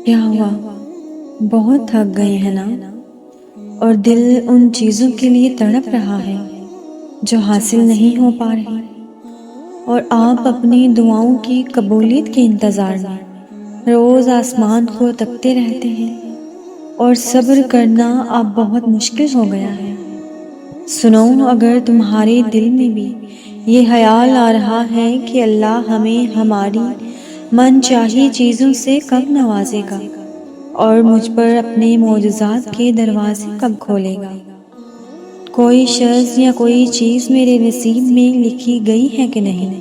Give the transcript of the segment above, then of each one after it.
کیا ہوا؟ بہت تھک گئے ہیں نا؟ اور دل ان چیزوں کے لیے تڑپ رہا ہے جو حاصل نہیں ہو پا رہی، اور آپ اپنی دعاؤں کی قبولیت کے انتظار میں روز آسمان کو تکتے رہتے ہیں، اور صبر کرنا اب بہت مشکل ہو گیا ہے۔ سنو، اگر تمہارے دل میں بھی یہ خیال آ رہا ہے کہ اللہ ہمیں ہماری من چاہی چیزوں سے کب نوازے گا اور مجھ پر اپنے معجزات کے دروازے کب کھولے گا، کوئی شخص یا کوئی چیز میرے نصیب میں لکھی گئی ہے کہ نہیں،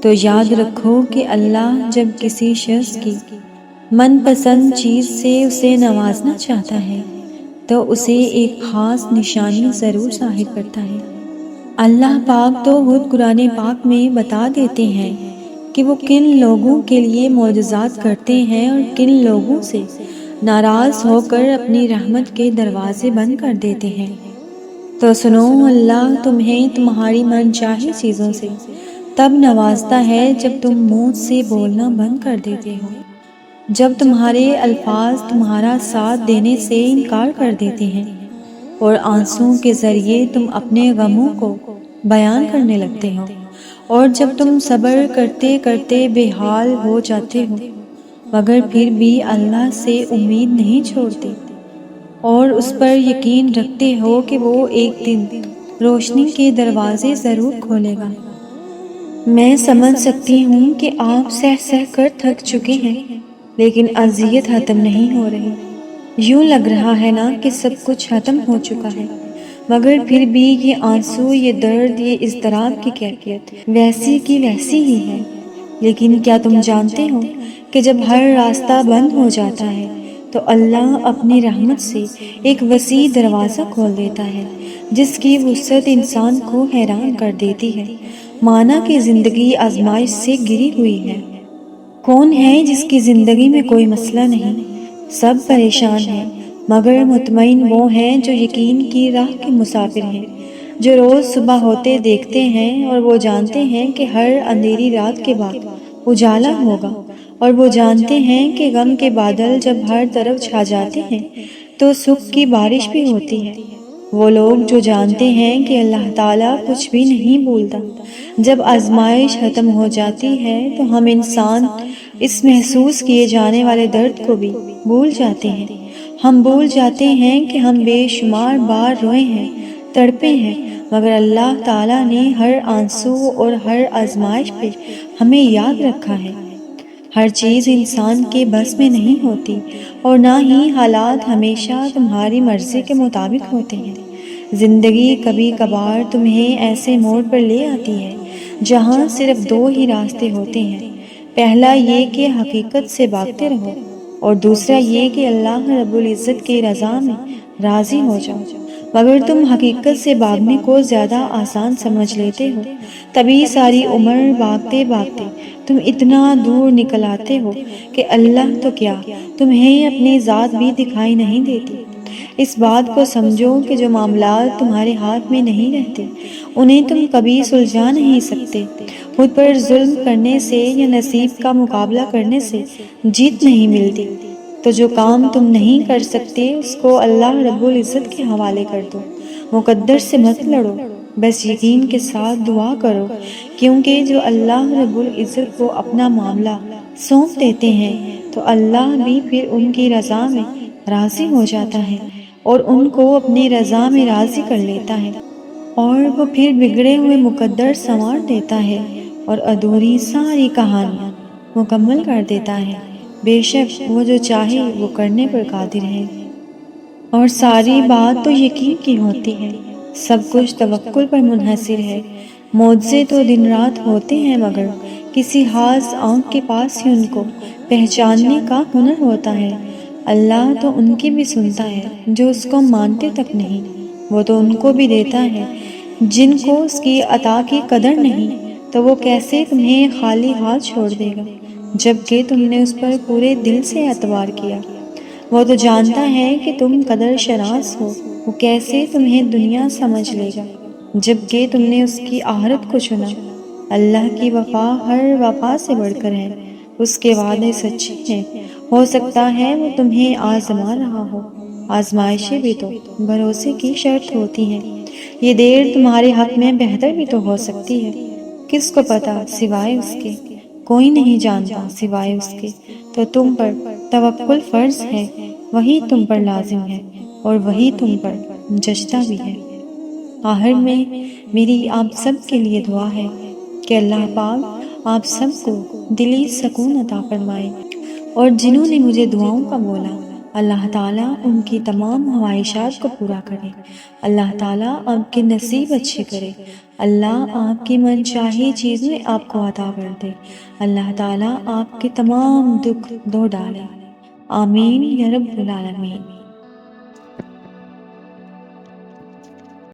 تو یاد رکھو کہ اللہ جب کسی شخص کی من پسند چیز سے اسے نوازنا چاہتا ہے تو اسے ایک خاص نشانی ضرور ظاہر کرتا ہے۔ اللہ پاک تو خود قرآن پاک میں بتا دیتے ہیں کہ وہ کن لوگوں کے لیے معجزات کرتے ہیں اور کن لوگوں سے ناراض ہو کر اپنی رحمت کے دروازے بند کر دیتے ہیں۔ تو سنو، اللہ تمہیں تمہاری من چاہی چیزوں سے تب نوازتا ہے جب تم منہ سے بولنا بند کر دیتے ہو، جب تمہارے الفاظ تمہارا ساتھ دینے سے انکار کر دیتے ہیں اور آنسوؤں کے ذریعے تم اپنے غموں کو بیان کرنے لگتے ہو، اور جب تم صبر کرتے کرتے بے حال ہو جاتے ہو مگر پھر بھی اللہ سے امید نہیں چھوڑتے اور اس پر یقین رکھتے ہو کہ وہ ایک دن روشنی کے دروازے ضرور کھولے گا۔ میں سمجھ سکتی ہوں کہ آپ سہ سہ کر تھک چکے ہیں، لیکن اذیت ختم نہیں ہو رہی۔ یوں لگ رہا ہے نا کہ سب کچھ ختم ہو چکا ہے، مگر پھر بھی یہ آنسو، یہ درد، یہ اضطراب کی کیفیت ویسی کی ویسی ہی ہے۔ لیکن کیا تم جانتے ہو کہ جب ہر راستہ بند ہو جاتا ہے تو اللہ اپنی رحمت سے ایک وسیع دروازہ کھول دیتا ہے جس کی وسعت انسان کو حیران کر دیتی ہے، مانا کہ زندگی آزمائش سے گری ہوئی ہے۔ کون ہے جس کی زندگی میں کوئی مسئلہ نہیں؟ سب پریشان ہیں، مگر مطمئن وہ ہیں جو یقین کی راہ کے مسافر ہیں، جو روز صبح ہوتے دیکھتے ہیں اور وہ جانتے ہیں کہ ہر اندھیری رات کے بعد اجالا ہوگا، اور وہ جانتے ہیں کہ غم کے بادل جب ہر طرف چھا جاتے ہیں تو سکھ کی بارش بھی ہوتی ہے۔ وہ لوگ جو جانتے ہیں کہ اللہ تعالیٰ کچھ بھی نہیں بھولتا۔ جب آزمائش ختم ہو جاتی ہے تو ہم انسان اس محسوس کیے جانے والے درد کو بھی بھول جاتے ہیں۔ ہم بھول جاتے ہیں کہ ہم بے شمار بار روئے ہیں، تڑپے ہیں، مگر اللہ تعالیٰ نے ہر آنسو اور ہر آزمائش پہ ہمیں یاد رکھا ہے۔ ہر چیز انسان کے بس میں نہیں ہوتی، اور نہ ہی حالات ہمیشہ تمہاری مرضی کے مطابق ہوتے ہیں۔ زندگی کبھی کبھار تمہیں ایسے موڑ پر لے آتی ہے جہاں صرف دو ہی راستے ہوتے ہیں، پہلا یہ کہ حقیقت سے بھاگتے رہو، اور دوسرا یہ کہ اللہ رب العزت کی رضا میں راضی ہو جاؤ۔ مگر تم حقیقت سے بھاگنے کو زیادہ آسان سمجھ لیتے ہو، تبھی ساری عمر بھاگتے بھاگتے تم اتنا دور نکل آتے ہو کہ اللہ تو کیا، تمہیں اپنی ذات بھی دکھائی نہیں دیتی۔ اس بات کو سمجھو کہ جو معاملات تمہارے ہاتھ میں نہیں رہتے انہیں تم کبھی سلجھا نہیں سکتے۔ خود پر ظلم کرنے سے یا نصیب کا مقابلہ کرنے سے جیت نہیں ملتی، تو جو کام تم نہیں کر سکتے اس کو اللہ رب العزت کے حوالے کر دو۔ مقدر سے مت لڑو، بس یقین کے ساتھ دعا کرو، کیونکہ جو اللہ رب العزت کو اپنا معاملہ سونپ دیتے ہیں تو اللہ بھی پھر ان کی رضا میں راضی ہو جاتا ہے اور ان کو اپنی رضا میں راضی کر لیتا ہے، اور وہ پھر بگڑے ہوئے مقدر سنوار دیتا ہے اور ادھوری ساری کہانیاں مکمل کر دیتا ہے۔ بے شک وہ جو چاہے وہ کرنے پر قادر ہے، اور ساری بات تو یقین کی ہوتی ہے، سب کچھ توکل پر منحصر ہے۔ معجزے تو دن رات ہوتے ہیں، مگر کسی خاص آنکھ کے پاس ہی ان کو پہچاننے کا ہنر ہوتا ہے۔ اللہ تو ان کی بھی سنتا ہے جو اس کو مانتے تک نہیں، وہ تو ان کو بھی دیتا ہے جن کو اس کی عطا کی قدر نہیں، تو وہ کیسے تمہیں خالی ہاتھ چھوڑ دے گا جبکہ تم نے اس پر پورے دل سے اعتبار کیا۔ وہ تو جانتا ہے کہ تم قدر شناس ہو، وہ کیسے تمہیں دنیا سمجھ لے گا جبکہ تم نے اس کی آخرت کو چنا۔ اللہ کی وفا ہر وفا سے بڑھ کر ہے، اس کے وعدے سچے ہیں ہو سکتا ہے وہ تمہیں آزما رہا ہو۔ آزمائشیں بھی تو بھروسے کی شرط ہوتی ہیں۔ یہ دیر تمہارے حق میں بہتر بھی تو ہو سکتی ہے۔ کس کو پتا سوائے اس کے؟ کوئی نہیں جانتا سوائے اس کے۔ تو تم پر توکل فرض ہے، وہی تم پر لازم ہے اور وہی تم پر جچتا بھی ہے۔ آخر میں میری آپ سب کے لیے دعا ہے کہ اللہ پاک آپ سب کو دلی سکون عطا فرمائے، اور جنہوں نے مجھے دعاؤں کا بولا اللہ تعالیٰ ان کی تمام خواہشات کو پورا کرے۔ اللہ تعالیٰ آپ کے نصیب اچھے کرے۔ اللہ آپ کی من چاہی چیزیں آپ کو عطا کر دے۔ اللہ تعالیٰ آپ کے تمام دکھ دھو ڈالے۔ آمین یا رب العالمین۔